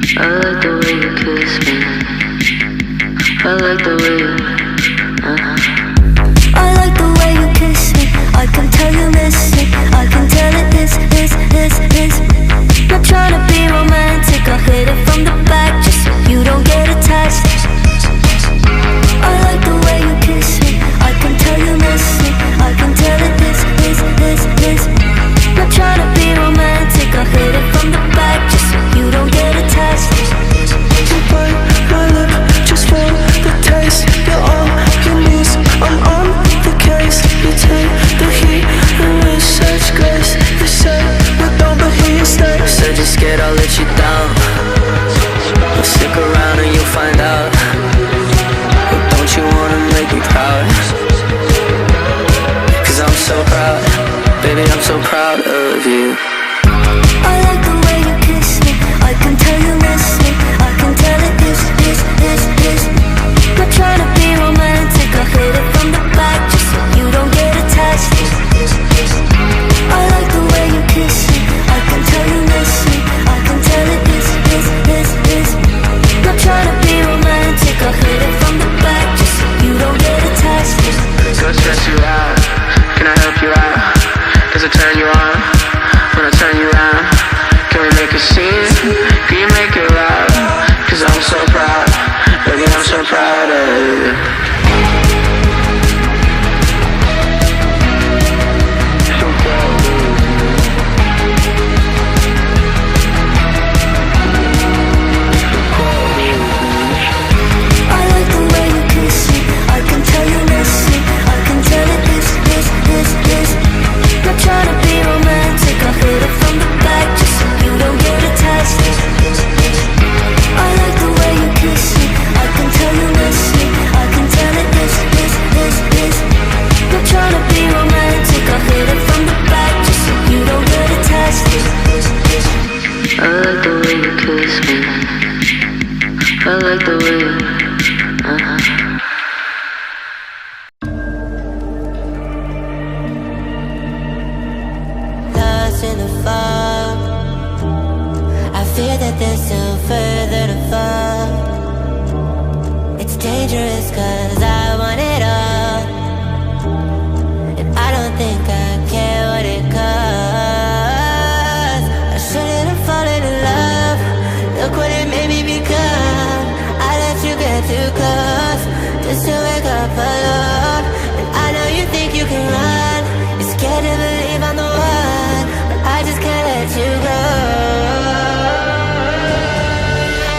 I like the way you kiss me. I like the way you, I like the way you kiss me. I can tell you miss me. I can tell it is. Not trying to be romantic, I hit it from the back just so you don't get attached. I like the way you kiss me. I can tell you miss me. I can tell it is. Not trying to be romantic, I hit it from the back just so you don't get attached. You bite my lip just for the taste. You're on your knees, I'm on the case. You take the heat and with such grace. You say we don't, but here you stay. said you're scared I'll let you down. Well, stick around and you'll find out. But don't you wanna make me proud? Cause I'm so proud, baby, I'm so proud of you. I like the way you kiss me. I can tell you miss me. I can tell it is. Not trying to be romantic, I hit it from the back just so you don't get attached. I like the way you kiss me. I can tell you miss me. I can tell it is. Not trying to be romantic, I hit it from the back just so you don't get attached. Go stress you out, can I help you out? Does it turn you on when I turn you around? Can we make a scene? Can you make it loud? Cause I'm so proud, baby, I'm so proud of you. Trying to be romantic, I hit it from the back just so you don't get attached. I like the way you kiss me. I can tell you miss me. I can tell it is. Not trying to be romantic, I hit it from the back just so you don't get attached. I like the way you kiss me. I like the way you, in the fog, I fear that there's still further to fall. It's dangerous cause I want it all, and I don't think I care what it costs. I shouldn't have fallen in love. Look what it made me become. I let you get too close just to wake up alone. And I know you think you can run. You're scared to believe I'm the one, I just can't let you go.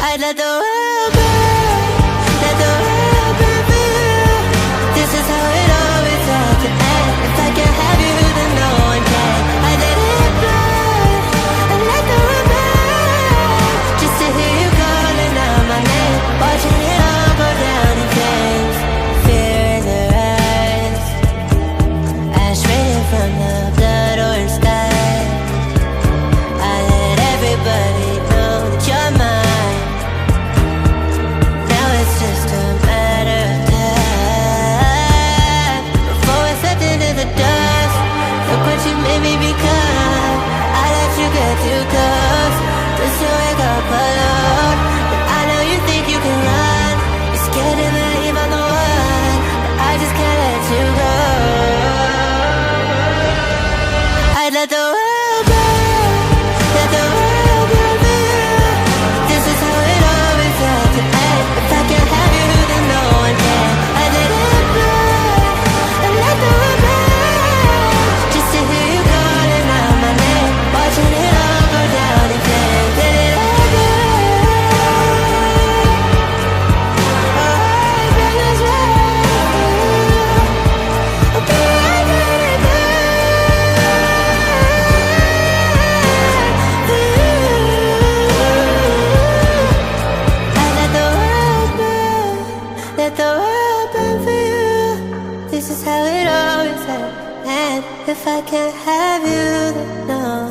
I'd let the world burn, let the world burn for you. This is how it always had to end. If I can't have you, then no one can. I'd let it burn, and let the world burn, just to hear you calling out my name, watching it all go down in flames. Fear in their eyes, ash raining from the blood orange sky. Everybody know that you're mine. Now it's just a matter of time before we're swept into the dust. Look what you made me become. I let you get too close just to wake up alone. But I know you think you can run. You're scared to believe I'm the one, but I just can't let you go. I'd let the world burn, let the world. If I can't have you, then no.